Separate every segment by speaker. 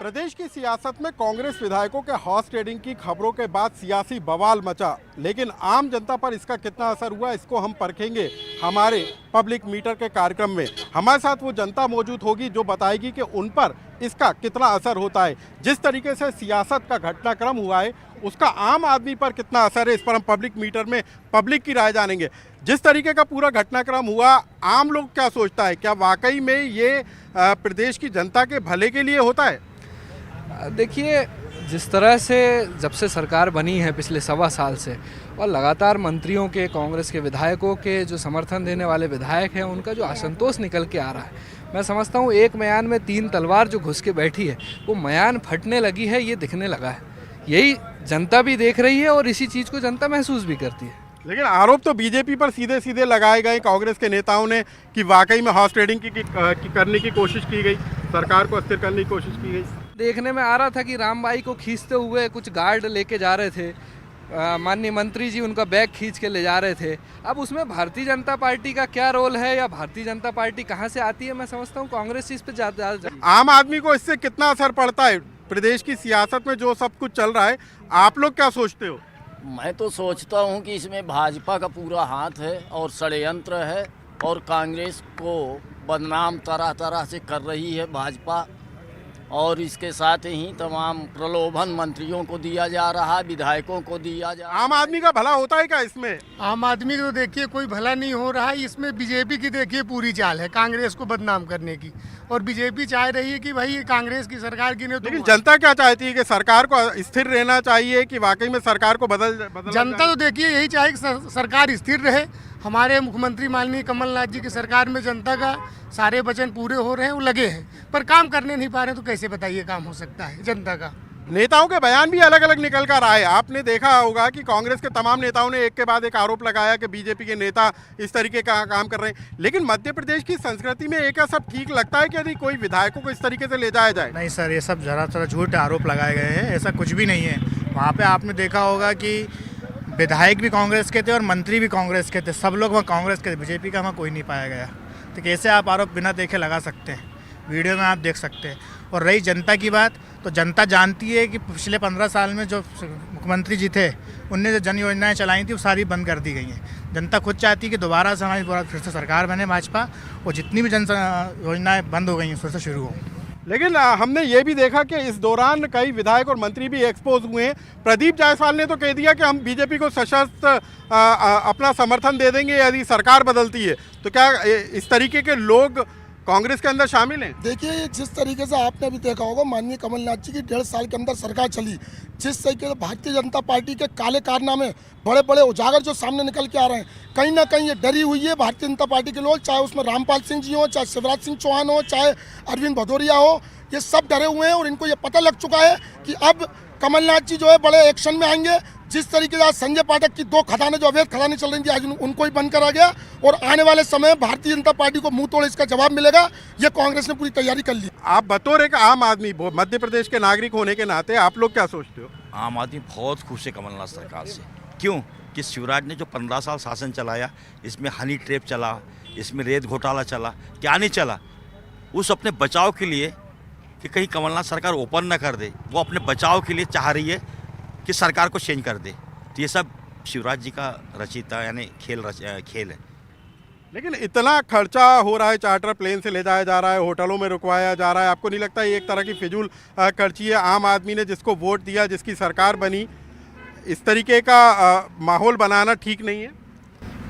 Speaker 1: प्रदेश की सियासत में कांग्रेस विधायकों के हॉर्स ट्रेडिंग की खबरों के बाद सियासी बवाल मचा, लेकिन आम जनता पर इसका कितना असर हुआ इसको हम परखेंगे हमारे पब्लिक मीटर के कार्यक्रम में। हमारे साथ वो जनता मौजूद होगी जो बताएगी कि उन पर इसका कितना असर होता है। जिस तरीके से सियासत का घटनाक्रम हुआ है उसका आम आदमी पर कितना असर है, इस पर हम पब्लिक मीटर में पब्लिक की राय जानेंगे। जिस तरीके का पूरा घटनाक्रम हुआ, आम लोग क्या सोचता है, क्या वाकई में ये प्रदेश की जनता के भले के लिए होता है?
Speaker 2: देखिए, जिस तरह से जब से सरकार बनी है पिछले 1.25 साल से, और लगातार मंत्रियों के, कांग्रेस के विधायकों के, जो समर्थन देने वाले विधायक हैं, उनका जो असंतोष निकल के आ रहा है, मैं समझता हूँ एक म्यान में 3 तलवार जो घुस के बैठी है वो म्यान फटने लगी है, ये दिखने लगा है। यही जनता भी देख रही है और इसी चीज़ को जनता महसूस भी करती है।
Speaker 1: लेकिन आरोप तो बीजेपी पर सीधे सीधे लगाए गए कांग्रेस के नेताओं ने कि वाकई में हॉर्स ट्रेडिंग की करने की कोशिश की गई, सरकार को अस्थिर करने की कोशिश की गई।
Speaker 2: देखने में आ रहा था कि रामबाई को खींचते हुए कुछ गार्ड लेके जा रहे थे, माननीय मंत्री जी उनका बैग खींच के ले जा रहे थे। अब उसमें भारतीय जनता पार्टी का क्या रोल है या भारतीय जनता पार्टी कहाँ से आती है, मैं समझता हूँ कांग्रेस इस पर ज़्यादा।
Speaker 1: आम आदमी को इससे कितना असर पड़ता है? प्रदेश की सियासत में जो सब कुछ चल रहा है, आप लोग क्या सोचते हो?
Speaker 3: मैं तो सोचता हूं कि इसमें भाजपा का पूरा हाथ है और षड्यंत्र है, और कांग्रेस को बदनाम तरह तरह से कर रही है भाजपा, और इसके साथ ही तमाम प्रलोभन मंत्रियों को दिया जा रहा है, विधायकों को दिया जा रहा है।
Speaker 1: आम आदमी का भला होता है क्या इसमें?
Speaker 4: आम आदमी को देखिए कोई भला नहीं हो रहा है इसमें। बीजेपी की देखिए पूरी चाल है कांग्रेस को बदनाम करने की, और बीजेपी चाह रही है कि भाई कांग्रेस की सरकार की नहीं।
Speaker 1: लेकिन जनता क्या चाहती है कि सरकार को स्थिर रहना चाहिए कि वाकई में सरकार को बदल
Speaker 4: जनता तो देखिए यही चाहे कि सरकार स्थिर रहे। हमारे मुख्यमंत्री माननीय कमलनाथ जी की सरकार में जनता का सारे वचन पूरे हो रहे हैं, वो लगे हैं, पर काम करने नहीं पा रहे, तो कैसे बताइए काम हो सकता है जनता का?
Speaker 1: नेताओं के बयान भी अलग अलग निकल कर आए। आपने देखा होगा कि कांग्रेस के तमाम नेताओं ने एक के बाद एक आरोप लगाया कि बीजेपी के नेता इस तरीके का काम कर रहे हैं। लेकिन मध्य प्रदेश की संस्कृति में एक सब ठीक लगता है कि यदि कोई विधायकों को इस तरीके से ले जाया जाए?
Speaker 4: नहीं सर, ये सब जरा झूठ आरोप लगाए गए हैं, ऐसा कुछ भी नहीं है। वहाँ पे आपने देखा होगा कि विधायक भी कांग्रेस के थे और मंत्री भी कांग्रेस के थे, सब लोग वहाँ कांग्रेस के थे, बीजेपी का वहाँ कोई नहीं पाया गया। तो कैसे आप आरोप बिना देखे लगा सकते हैं? वीडियो में आप देख सकते हैं। और रही जनता की बात, तो जनता जानती है कि पिछले 15 साल में जो मुख्यमंत्री जी थे उनने जो जन योजनाएँ चलाई थी वो सारी बंद कर दी गई हैं। जनता खुद चाहती है कि दोबारा से हमारी फिर से सरकार बने भाजपा, और जितनी भी जन योजनाएँ बंद हो गई हैं फिर से शुरू हो।
Speaker 1: लेकिन हमने ये भी देखा कि इस दौरान कई विधायक और मंत्री भी एक्सपोज हुए हैं। प्रदीप जायसवाल ने तो कह दिया कि हम बीजेपी को सशस्त्र अपना समर्थन दे देंगे यदि सरकार बदलती है। तो क्या इस तरीके के लोग कांग्रेस के अंदर शामिल हैं?
Speaker 5: देखिए, जिस तरीके से आपने भी देखा होगा माननीय कमलनाथ जी की 1.5 साल के अंदर सरकार चली, जिस तरीके से भारतीय जनता पार्टी के काले कारनामे बड़े बड़े उजागर जो सामने निकल के आ रहे हैं, कहीं ना कहीं ये डरी हुई है भारतीय जनता पार्टी के लोग, चाहे उसमें रामपाल सिंह जी हो, चाहे शिवराज सिंह चौहान हो, चाहे अरविंद भदौरिया हो, ये सब डरे हुए हैं। और इनको ये पता लग चुका है कि अब कमलनाथ जी जो है बड़े एक्शन में आएंगे। जिस तरीके से आज संजय पाठक की 2 खदानें जो अवैध खदानें चल रही थी, आज उनको ही बंद करा गया, और आने वाले समय भारतीय जनता पार्टी को मुंह तोड़ इसका जवाब मिलेगा। ये कांग्रेस ने पूरी तैयारी कर ली।
Speaker 1: आप बतौर एक आम आदमी, मध्य प्रदेश के नागरिक होने के नाते आप लोग क्या सोचते हो?
Speaker 6: आम आदमी बहुत खुश है कमलनाथ सरकार से। क्यों कि शिवराज ने जो 15 साल शासन चलाया, इसमें हनी ट्रैप चला, इसमें रेत घोटाला चला, क्या नहीं चला। उस अपने बचाव के लिए कि कहीं कमलनाथ सरकार ओपन न कर दे, वो अपने बचाव के लिए चाह रही है कि सरकार को चेंज कर दे। तो ये सब शिवराज जी का रचिता यानी खेल है।
Speaker 1: लेकिन इतना खर्चा हो रहा है, चार्टर प्लेन से ले जाया जा रहा है, होटलों में रुकवाया जा रहा है, आपको नहीं लगता ये एक तरह की फिजूल खर्ची है? आम आदमी ने जिसको वोट दिया, जिसकी सरकार बनी, इस तरीके का माहौल बनाना ठीक नहीं है?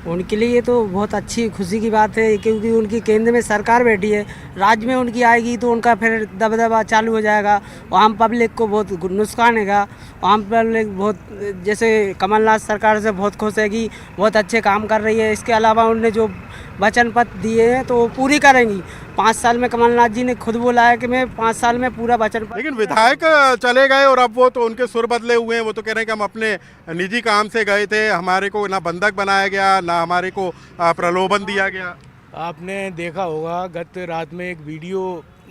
Speaker 7: उनके लिए तो बहुत अच्छी खुशी की बात है, क्योंकि उनकी केंद्र में सरकार बैठी है, राज्य में उनकी आएगी तो उनका फिर दबदबा चालू हो जाएगा, आम पब्लिक को बहुत नुकसान है। आम पब्लिक बहुत, जैसे कमलनाथ सरकार से बहुत खुश है कि बहुत अच्छे काम कर रही है। इसके अलावा उन्होंने जो वचन पत्र दिए हैं तो वो पूरी करेंगी। 5 साल में कमलनाथ जी ने खुद बोला है कि मैं 5 साल में पूरा वचन।
Speaker 1: लेकिन विधायक चले गए और अब वो तो उनके सुर बदले हुए हैं। वो तो कह रहे हैं कि हम अपने निजी काम से गए थे, हमारे को ना बंधक बनाया गया, ना हमारे को प्रलोभन दिया गया।
Speaker 4: आपने देखा होगा गत रात में एक वीडियो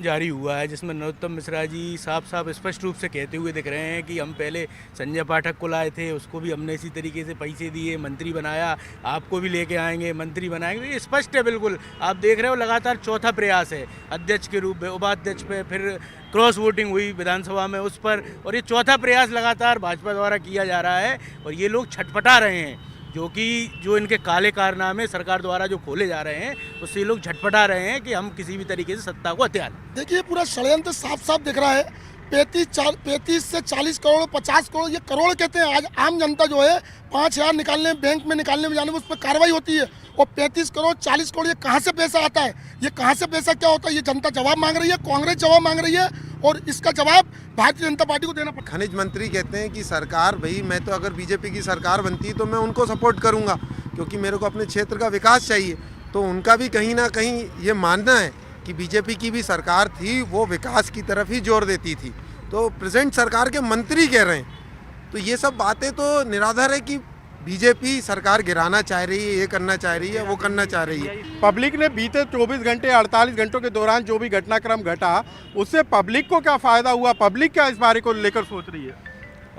Speaker 4: जारी हुआ है जिसमें नरोत्तम मिश्रा जी साफ स्पष्ट रूप से कहते हुए दिख रहे हैं कि हम पहले संजय पाठक को लाए थे, उसको भी हमने इसी तरीके से पैसे दिए, मंत्री बनाया, आपको भी लेके आएंगे, मंत्री बनाएंगे। ये स्पष्ट है बिल्कुल, आप देख रहे हो लगातार चौथा प्रयास है अध्यक्ष के रूप में, उपाध्यक्ष पे, फिर क्रॉस वोटिंग हुई विधानसभा में उस पर, और ये चौथा प्रयास लगातार भाजपा द्वारा किया जा रहा है। और ये लोग छटपटा रहे हैं जो इनके काले कारनामे सरकार द्वारा जो खोले जा रहे हैं उससे ये लोग झटपटा रहे हैं कि हम किसी भी तरीके से सत्ता को हथिया लें।
Speaker 5: देखिए पूरा षड्यंत्र साफ साफ दिख रहा है। 35 से 40 करोड़ 50 करोड़ ये करोड़ कहते हैं। आज आम जनता जो है 5,000 निकालने बैंक में निकालने में जाने में उस पर कार्रवाई होती है, और 35 करोड़ 40 करोड़ ये कहाँ से पैसा आता है, ये कहाँ से पैसा क्या होता है, ये जनता जवाब मांग रही है, कांग्रेस जवाब मांग रही है, और इसका जवाब भारतीय जनता पार्टी को देना पड़ेगा।
Speaker 8: खनिज मंत्री कहते हैं कि सरकार, भाई मैं तो अगर बीजेपी की सरकार बनती तो मैं उनको सपोर्ट करूंगा क्योंकि मेरे को अपने क्षेत्र का विकास चाहिए। तो उनका भी कहीं ना कहीं ये मानना है कि बीजेपी की भी सरकार थी वो विकास की तरफ ही जोर देती थी। तो प्रेजेंट सरकार के मंत्री कह रहे हैं, तो ये सब बातें तो निराधार है कि बीजेपी सरकार गिराना चाह रही है, ये करना चाह रही है, वो करना चाह रही है।
Speaker 1: पब्लिक ने बीते 24 घंटे 48 घंटों के दौरान जो भी घटनाक्रम घटा उससे पब्लिक को क्या फ़ायदा हुआ, पब्लिक क्या इस बारे को लेकर सोच रही है?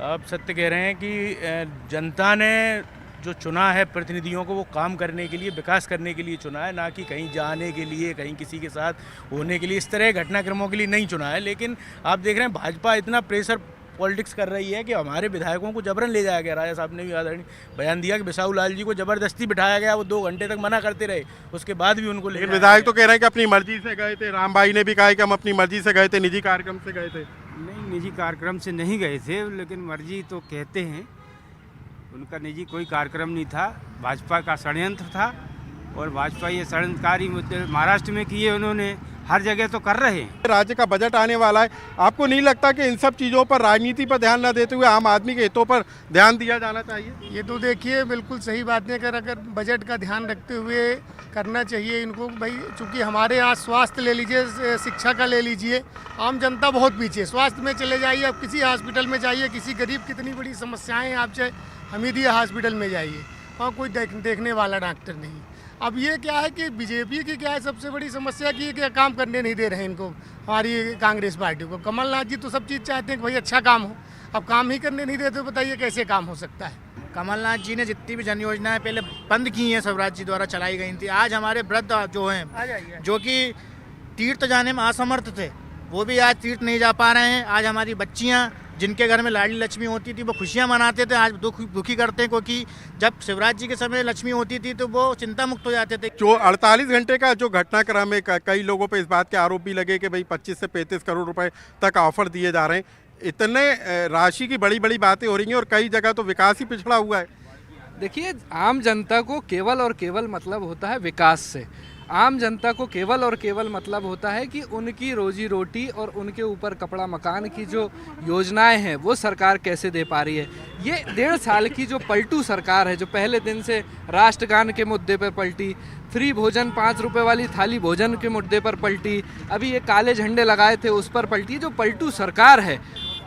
Speaker 4: आप सत्य कह रहे हैं कि जनता ने जो चुना है प्रतिनिधियों को, वो काम करने के लिए, विकास करने के लिए चुना है, ना कि कहीं जाने के लिए, कहीं किसी के साथ होने के लिए, इस तरह घटनाक्रमों के लिए नहीं चुना है। लेकिन आप देख रहे हैं भाजपा इतना प्रेशर पॉलिटिक्स कर रही है कि हमारे विधायकों को जबरन ले जाया गया। राजा साहब ने भी आदरणीय बयान दिया कि बिसाऊ लाल जी को जबरदस्ती बिठाया गया, वो 2 घंटे तक मना करते रहे, उसके बाद भी उनको
Speaker 1: लेकिन विधायक तो कह रहे हैं कि अपनी मर्जी से गए थे। राम भाई ने भी कहा कि हम अपनी मर्जी से गए थे, निजी कार्यक्रम से गए थे।
Speaker 9: नहीं, निजी कार्यक्रम से नहीं गए थे, लेकिन मर्जी तो कहते हैं, उनका निजी कोई कार्यक्रम नहीं था, भाजपा का षड्यंत्र था। और भाजपा ये षड्यंत्रकारी मुद्दे महाराष्ट्र में किए उन्होंने, हर जगह तो कर रहे हैं।
Speaker 1: राज्य का बजट आने वाला है, आपको नहीं लगता कि इन सब चीज़ों पर, राजनीति पर ध्यान न देते हुए आम आदमी के हितों पर ध्यान दिया जाना चाहिए?
Speaker 5: ये तो देखिए बिल्कुल सही बात है, अगर बजट का ध्यान रखते हुए करना चाहिए इनको। भाई चूँकि हमारे यहाँ स्वास्थ्य ले लीजिए, शिक्षा का ले लीजिए, आम जनता बहुत पीछे है। स्वास्थ्य में चले जाइए, अब किसी हॉस्पिटल में जाइए, किसी गरीब कितनी बड़ी समस्याएं हैं, आप चाहे हमीदिया हॉस्पिटल में जाइए, वहाँ कोई देखने वाला डॉक्टर नहीं। अब ये क्या है कि बीजेपी की क्या है सबसे बड़ी समस्या की, क्या काम करने नहीं दे रहे हैं इनको, हमारी कांग्रेस पार्टी को। कमलनाथ जी तो सब चीज़ चाहते हैं कि भाई अच्छा काम हो, अब काम ही करने नहीं देते, बताइए कैसे काम हो सकता है।
Speaker 4: कमलनाथ जी ने जितनी भी जन योजनाएं पहले बंद की हैं स्वराज जी द्वारा चलाई गई थी, आज हमारे वृद्ध जो हैं, जो कि तीर्थ जाने में असमर्थ थे, वो भी आज तीर्थ नहीं जा पा रहे हैं। आज हमारी बच्चियाँ जिनके घर में लाडली लक्ष्मी होती थी वो खुशियां मनाते थे, आज दुखी करते हैं, क्योंकि जब शिवराज जी के समय लक्ष्मी होती थी तो वो चिंता मुक्त हो जाते थे।
Speaker 1: जो 48 घंटे का जो घटनाक्रम है, कई लोगों पे इस बात के आरोप भी लगे कि भाई 25 से 35 करोड़ रुपए तक ऑफर दिए जा रहे हैं। इतने राशि की बड़ी बड़ी बातें हो रही हैं और कई जगह तो विकास ही पिछड़ा हुआ है।
Speaker 2: देखिए, आम जनता को केवल और केवल मतलब होता है विकास से। आम जनता को केवल और केवल मतलब होता है कि उनकी रोजी रोटी और उनके ऊपर कपड़ा मकान की जो योजनाएं हैं वो सरकार कैसे दे पा रही है। ये 1.5 साल की जो पलटू सरकार है, जो पहले दिन से राष्ट्रगान के मुद्दे पर पलटी, फ्री भोजन 5 रुपए वाली थाली भोजन के मुद्दे पर पलटी, अभी ये काले झंडे लगाए थे उस पर पलटी। जो पलटू सरकार है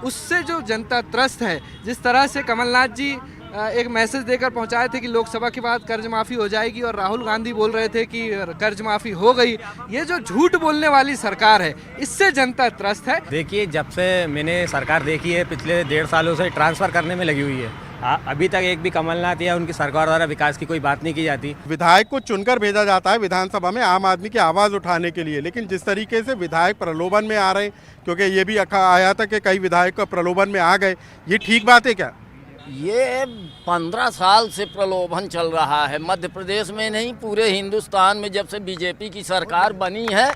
Speaker 2: उससे जो जनता त्रस्त है, जिस तरह से कमलनाथ जी एक मैसेज देकर पहुंचाए थे कि लोकसभा के बाद कर्ज माफ़ी हो जाएगी, और राहुल गांधी बोल रहे थे कि कर्ज माफ़ी हो गई, ये जो झूठ बोलने वाली सरकार है इससे जनता त्रस्त है।
Speaker 10: देखिए, जब से मैंने सरकार देखी है पिछले 1.5 सालों से ट्रांसफ़र करने में लगी हुई है, अभी तक एक भी कमलनाथ या उनकी सरकार द्वारा विकास की कोई बात नहीं की जाती।
Speaker 1: विधायक को चुनकर भेजा जाता है विधानसभा में आम आदमी की आवाज़ उठाने के लिए, लेकिन जिस तरीके से विधायक प्रलोभन में आ रहे हैं, क्योंकि ये भी आया था कि कई विधायक प्रलोभन में आ गए, ये ठीक बात है क्या?
Speaker 3: ये 15 साल से प्रलोभन चल रहा है, मध्य प्रदेश में नहीं पूरे हिंदुस्तान में। जब से बीजेपी की सरकार बनी है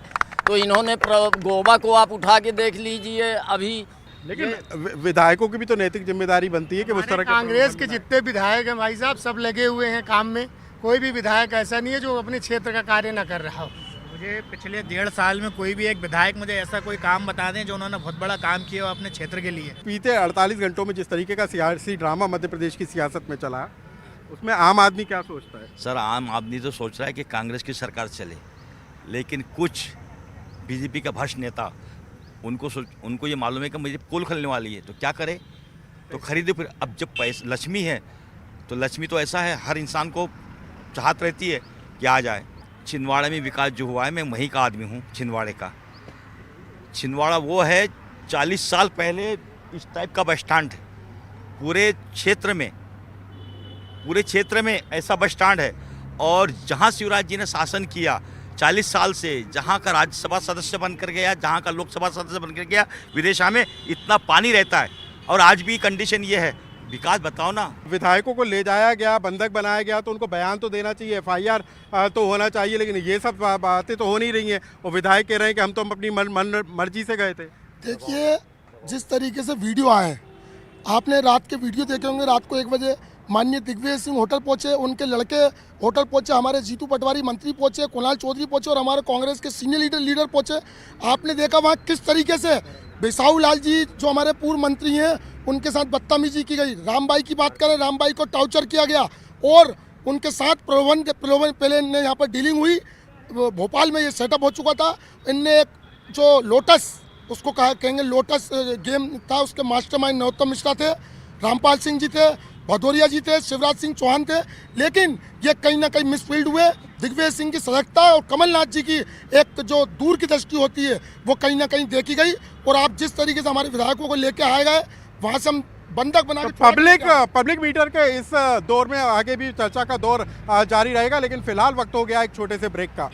Speaker 3: तो इन्होंने गोवा को आप उठा के देख लीजिए अभी।
Speaker 1: लेकिन विधायकों की भी तो नैतिक जिम्मेदारी बनती है कि उस तरह
Speaker 5: कांग्रेस के जितने विधायक हैं भाई साहब सब लगे हुए हैं काम में, कोई भी विधायक ऐसा नहीं है जो अपने क्षेत्र का कार्य न कर रहा हो।
Speaker 4: मुझे पिछले 1.5 साल में कोई भी एक विधायक मुझे ऐसा कोई काम बता दें जो उन्होंने बहुत बड़ा काम किया हो अपने क्षेत्र के लिए।
Speaker 1: बीते 48 घंटों में जिस तरीके का सियासी ड्रामा मध्य प्रदेश की सियासत में चला, उसमें आम आदमी क्या सोचता है?
Speaker 6: सर, आम आदमी तो सोच रहा है कि कांग्रेस की सरकार चले, लेकिन कुछ बीजेपी का भ्रष्ट नेता उनको ये मालूम है कि मुझे पुल खरीदने वाली है तो क्या करे, तो खरीदे। फिर अब जब पैसा लक्ष्मी है तो लक्ष्मी तो ऐसा है, हर इंसान को चाहत रहती है कि आ जाए, छिंदवाड़ा में विकास जो हुआ है, मैं वहीं का आदमी हूँ, छिंदवाड़े का। छिंदवाड़ा वो है 40 साल पहले इस टाइप का बस स्टैंड पूरे क्षेत्र में ऐसा बस स्टैंड है। और जहाँ शिवराज जी ने शासन किया 40 साल से, जहाँ का राज्यसभा सदस्य बनकर गया, जहाँ का लोकसभा सदस्य बनकर गया, विदेशा में इतना पानी रहता है और आज भी कंडीशन ये है। विकास बताओ ना।
Speaker 1: विधायकों को ले जाया गया, बंधक बनाया गया, तो उनको बयान तो देना चाहिए, FIR तो होना चाहिए, लेकिन ये सब बातें तो हो नहीं रही हैं। और विधायक कह रहे हैं कि हम तो अपनी मर्जी से गए थे।
Speaker 5: देखिए, जिस तरीके से वीडियो आए, आपने रात के वीडियो देखे होंगे। रात को 1 बजे माननीय दिग्विजय सिंह होटल पहुंचे, उनके लड़के होटल पहुंचे, हमारे जीतू पटवारी मंत्री पहुंचे, कुणाल चौधरी पहुंचे और हमारे कांग्रेस के सीनियर लीडर पहुंचे। आपने देखा वहाँ किस तरीके से बिसाऊ लाल जी जो हमारे पूर्व मंत्री हैं उनके साथ बदतमीजी की गई। रामबाई की बात करें, रामबाई को टॉर्चर किया गया और उनके साथ प्रलोभन पहले इनने यहाँ पर डीलिंग हुई। भोपाल में ये सेटअप हो चुका था। इनने एक जो लोटस, उसको कहेंगे लोटस गेम था, उसके मास्टरमाइंड नरोत्तम मिश्रा थे, रामपाल सिंह जी थे, भदौरिया जी थे, शिवराज सिंह चौहान थे। लेकिन ये कहीं ना कहीं मिसफील्ड हुए। दिग्विजय सिंह की सजगता और कमलनाथ जी की एक जो दूर की दृष्टि होती है वो कहीं ना कहीं देखी गई। और आप जिस तरीके से हमारे विधायकों को लेके आए गए, वहाँ से हम बंधक बना
Speaker 1: तो पब्लिक मीटर के इस दौर में आगे भी चर्चा का दौर जारी रहेगा, लेकिन फिलहाल वक्त हो गया एक छोटे से ब्रेक का।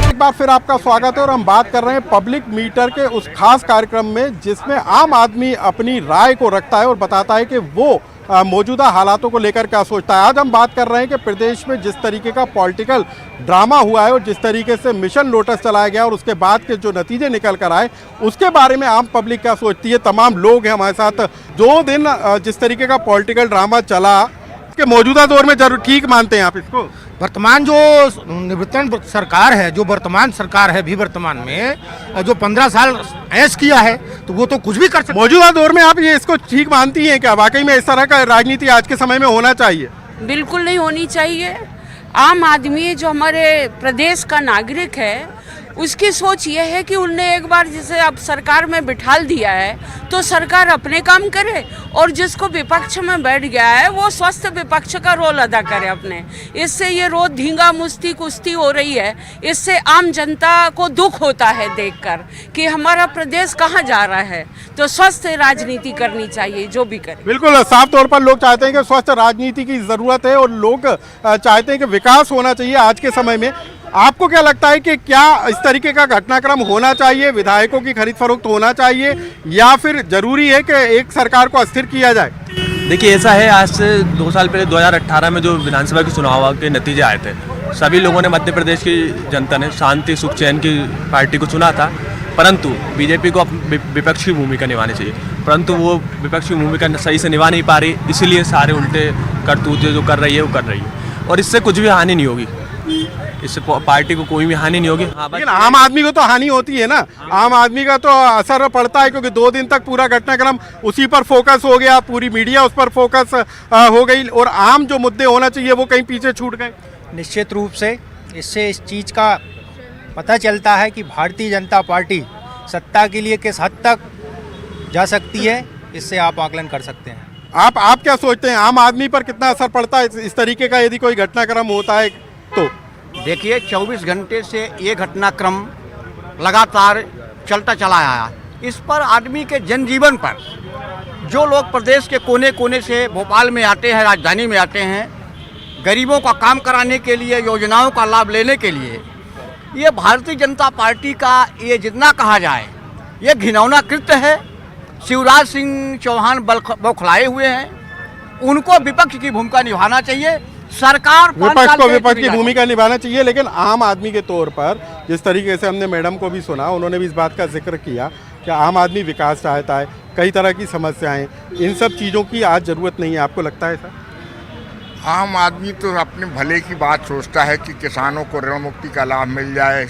Speaker 1: एक बार फिर आपका स्वागत है और हम बात कर रहे हैं पब्लिक मीटर के उस खास कार्यक्रम में जिसमें आम आदमी अपनी राय को रखता है और बताता है कि वो मौजूदा हालातों को लेकर क्या सोचता है। आज हम बात कर रहे हैं कि प्रदेश में जिस तरीके का पॉलिटिकल ड्रामा हुआ है और जिस तरीके से मिशन लोटस चलाया गया और उसके बाद के जो नतीजे निकल कर आए उसके बारे में आम पब्लिक क्या सोचती है। तमाम लोग हैं हमारे साथ। 2 दिन जिस तरीके का पॉलिटिकल ड्रामा चला, इसके मौजूदा दौर में जरूर ठीक मानते हैं आप इसको?
Speaker 4: वर्तमान जो निवृत्तन सरकार है, जो वर्तमान सरकार है भी वर्तमान में जो 15 साल ऐश किया है, तो वो तो कुछ भी कर सकते।
Speaker 1: मौजूदा दौर में आप ये इसको ठीक मानती हैं क्या? वाकई में इस तरह का राजनीति आज के समय में होना चाहिए?
Speaker 11: बिल्कुल नहीं होनी चाहिए। आम आदमी जो हमारे प्रदेश का नागरिक है उसकी सोच ये है कि उनने एक बार जैसे अब सरकार में बिठाल दिया है तो सरकार अपने काम करे और जिसको विपक्ष में बैठ गया है वो स्वस्थ विपक्ष का रोल अदा करे अपने। इससे ये रोज धींगा मुस्ती कुश्ती हो रही है, इससे आम जनता को दुख होता है देखकर कि हमारा प्रदेश कहाँ जा रहा है। तो स्वस्थ राजनीति करनी चाहिए जो भी करे।
Speaker 1: बिल्कुल, साफ तौर पर लोग चाहते हैं कि स्वस्थ राजनीति की जरूरत है और लोग चाहते हैं कि विकास होना चाहिए आज के समय में। आपको क्या लगता है कि क्या इस तरीके का घटनाक्रम होना चाहिए, विधायकों की खरीद फरोख्त होना चाहिए, या फिर जरूरी है कि एक सरकार को अस्थिर किया जाए?
Speaker 10: देखिए, ऐसा है, आज से 2 साल पहले 2018 में जो विधानसभा के चुनाव के नतीजे आए थे, सभी लोगों ने, मध्य प्रदेश की जनता ने शांति सुख चैन की पार्टी को चुना था। परंतु बीजेपी को विपक्ष की भूमिका निभानी चाहिए, परंतु वो विपक्ष की भूमिका सही से निभा नहीं पा रही, इसलिए सारे उल्टे करतूते जो कर रही है वो कर रही है और इससे कुछ भी हानि नहीं होगी, इससे पार्टी को कोई भी हानि नहीं होगी। हाँ,
Speaker 1: लेकिन आम आदमी को तो हानि होती है ना। आम आदमी का तो असर पड़ता है क्योंकि 2 दिन तक पूरा घटनाक्रम उसी पर फोकस हो गया, पूरी मीडिया उस पर फोकस हो गई और आम जो मुद्दे होना चाहिए वो कहीं पीछे छूट गए।
Speaker 4: निश्चित रूप से इससे इस चीज़ का पता चलता है कि भारतीय जनता पार्टी सत्ता के लिए किस हद तक जा सकती है, इससे आप आकलन कर सकते हैं।
Speaker 1: आप क्या सोचते हैं, आम आदमी पर कितना असर पड़ता है इस तरीके का यदि कोई घटनाक्रम होता है तो?
Speaker 12: देखिए, 24 घंटे से ये घटनाक्रम लगातार चलता चला आया। इस पर आदमी के जनजीवन पर, जो लोग प्रदेश के कोने कोने से भोपाल में आते हैं, राजधानी में आते हैं, गरीबों का काम कराने के लिए, योजनाओं का लाभ लेने के लिए, ये भारतीय जनता पार्टी का ये जितना कहा जाए ये घिनौना कृत्य है। शिवराज सिंह चौहान बौखलाए हुए हैं, उनको विपक्ष की भूमिका निभाना चाहिए। सरकार
Speaker 1: विपक्ष को विपक्ष की भूमिका निभाना चाहिए, लेकिन आम आदमी के तौर पर जिस तरीके से हमने मैडम को भी सुना, उन्होंने भी इस बात का जिक्र किया कि आम आदमी विकास चाहता है, कई तरह की समस्याएं, इन सब चीज़ों की आज ज़रूरत नहीं है। आपको लगता है सर?
Speaker 13: आम आदमी तो अपने भले की बात सोचता है कि किसानों को ऋण मुक्ति का लाभ मिल जाए,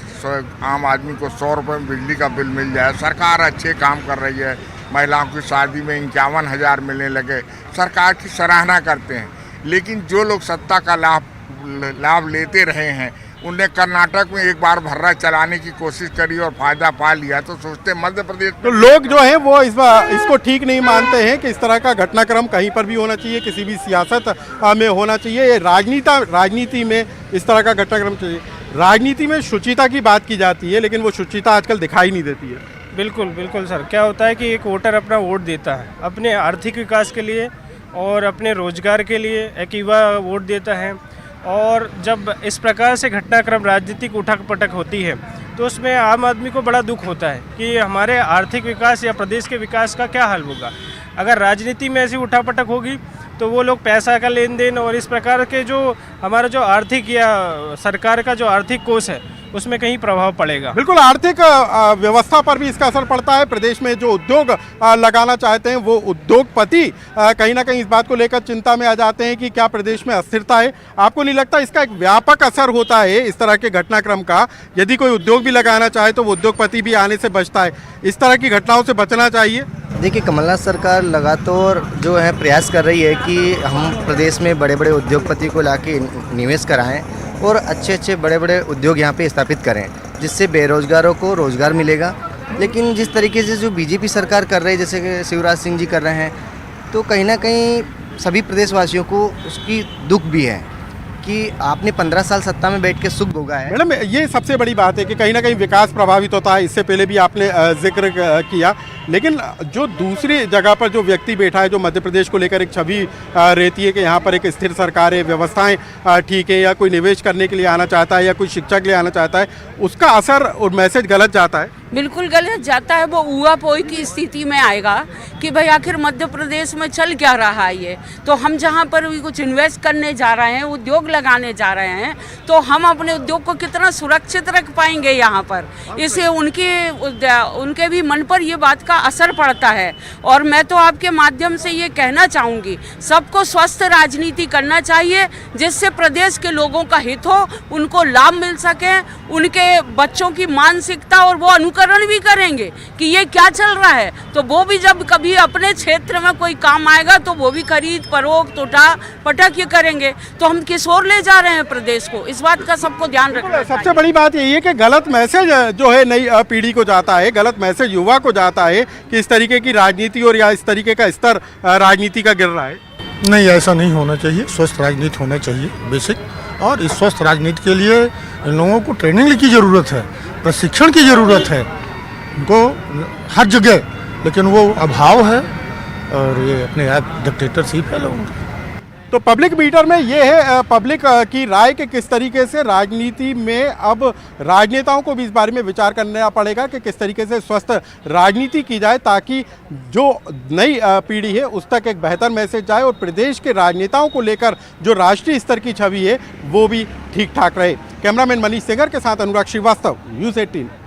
Speaker 13: आम आदमी को 100 रुपये में बिजली का बिल मिल जाए, सरकार अच्छे काम कर रही है, महिलाओं की शादी में 51,000 मिलने लगे, सरकार की सराहना करते हैं। लेकिन जो लोग सत्ता का लाभ लेते रहे हैं उनने कर्नाटक में एक बार भर्रा चलाने की कोशिश करी और फायदा पा लिया, तो सोचते मध्य प्रदेश
Speaker 1: तो लोग जो हैं वो इसको ठीक नहीं मानते हैं कि इस तरह का घटनाक्रम कहीं पर भी होना चाहिए, किसी भी सियासत में होना चाहिए। ये राजनीति में इस तरह का घटनाक्रम चाहिए। राजनीति में शुचिता की बात की जाती है, लेकिन वो शुचिता आजकल दिखाई नहीं देती है।
Speaker 9: बिल्कुल बिल्कुल सर, क्या होता है कि एक वोटर अपना वोट देता है अपने आर्थिक विकास के लिए और अपने रोजगार के लिए, एक युवा वोट देता है, और जब इस प्रकार से घटनाक्रम राजनीतिक उठक पटक होती है तो उसमें आम आदमी को बड़ा दुख होता है कि हमारे आर्थिक विकास या प्रदेश के विकास का क्या हाल होगा। अगर राजनीति में ऐसी उठापटक होगी तो वो लोग पैसा का लेन देन और इस प्रकार के जो हमारा जो आर्थिक या सरकार का जो आर्थिक कोष है उसमें कहीं प्रभाव पड़ेगा।
Speaker 1: बिल्कुल, आर्थिक व्यवस्था पर भी इसका असर पड़ता है। प्रदेश में जो उद्योग लगाना चाहते हैं वो उद्योगपति कहीं ना कहीं इस बात को लेकर चिंता में आ जाते हैं कि क्या प्रदेश में अस्थिरता है। आपको नहीं लगता इसका एक व्यापक असर होता है इस तरह के घटनाक्रम का? यदि कोई उद्योग भी लगाना चाहे तो वो उद्योगपति भी आने से बचता है। इस तरह की घटनाओं से बचना चाहिए।
Speaker 14: देखिए, कमलनाथ सरकार लगातार जो है प्रयास कर रही है कि हम प्रदेश में बड़े बड़े उद्योगपति को लाके निवेश कराएं और अच्छे अच्छे बड़े बड़े उद्योग यहाँ पे स्थापित करें, जिससे बेरोजगारों को रोजगार मिलेगा। लेकिन जिस तरीके से जो बीजेपी सरकार कर रही है, जैसे कि शिवराज सिंह जी कर रहे हैं, तो कहीं ना कहीं सभी प्रदेशवासियों को उसकी दुख भी है कि आपने 15 साल सत्ता में बैठ के सुख भोगा है।
Speaker 1: मैडम, ये सबसे बड़ी बात है कि कहीं ना कहीं विकास प्रभावित होता है। इससे पहले भी आपने जिक्र किया, लेकिन जो दूसरी जगह पर जो व्यक्ति बैठा है, जो मध्य प्रदेश को लेकर एक छवि रहती है कि यहाँ पर एक स्थिर सरकार है, व्यवस्थाएं ठीक है, या कोई निवेश करने के लिए आना चाहता है या कोई शिक्षा के लिए आना चाहता है, उसका असर और मैसेज गलत जाता है।
Speaker 11: बिल्कुल गलत जाता है। वो ऊहापोह की स्थिति में आएगा कि भाई आखिर मध्य प्रदेश में चल क्या रहा है ये। तो हम जहाँ पर भी कुछ इन्वेस्ट करने जा रहे हैं, उद्योग लगाने जा रहे हैं, तो हम अपने उद्योग को कितना सुरक्षित रख पाएंगे यहाँ पर। इससे उनके भी मन पर ये बात का असर पड़ता है। और मैं तो आपके माध्यम से ये कहना चाहूँगी, सबको स्वस्थ राजनीति करना चाहिए, जिससे प्रदेश के लोगों का हित हो, उनको लाभ मिल सके, उनके बच्चों की मानसिकता और वो अनुकरण भी करेंगे कि ये क्या चल रहा है। तो वो भी जब कभी अपने क्षेत्र में कोई काम आएगा तो वो भी खरीद फरोख्त उठा पटक ये करेंगे। तो हम किस ओर ले जा रहे हैं प्रदेश को, इस बात का सबको ध्यान रखना है।
Speaker 1: सबसे बड़ी बात यही है कि गलत मैसेज जो है नई पीढ़ी को जाता है, गलत मैसेज युवा को जाता है कि इस तरीके की राजनीति और या इस तरीके का स्तर राजनीति का गिर रहा है।
Speaker 5: नहीं, ऐसा नहीं होना चाहिए। स्वस्थ राजनीति होना चाहिए बेसिक, और इस स्वस्थ राजनीति के लिए इन लोगों को ट्रेनिंग की ज़रूरत है, प्रशिक्षण की ज़रूरत है उनको हर जगह, लेकिन वो अभाव है और ये अपने आप डिक्टेटरशिप है लोगों की।
Speaker 1: तो पब्लिक मीटर में ये है पब्लिक की राय कि किस तरीके से राजनीति में अब राजनेताओं को भी इस बारे में विचार करना पड़ेगा कि किस तरीके से स्वस्थ राजनीति की जाए, ताकि जो नई पीढ़ी है उस तक एक बेहतर मैसेज जाए और प्रदेश के राजनेताओं को लेकर जो राष्ट्रीय स्तर की छवि है वो भी ठीक ठाक रहे। कैमरामैन मनीष सेंगर के साथ अनुराग श्रीवास्तव, न्यूज़ 18।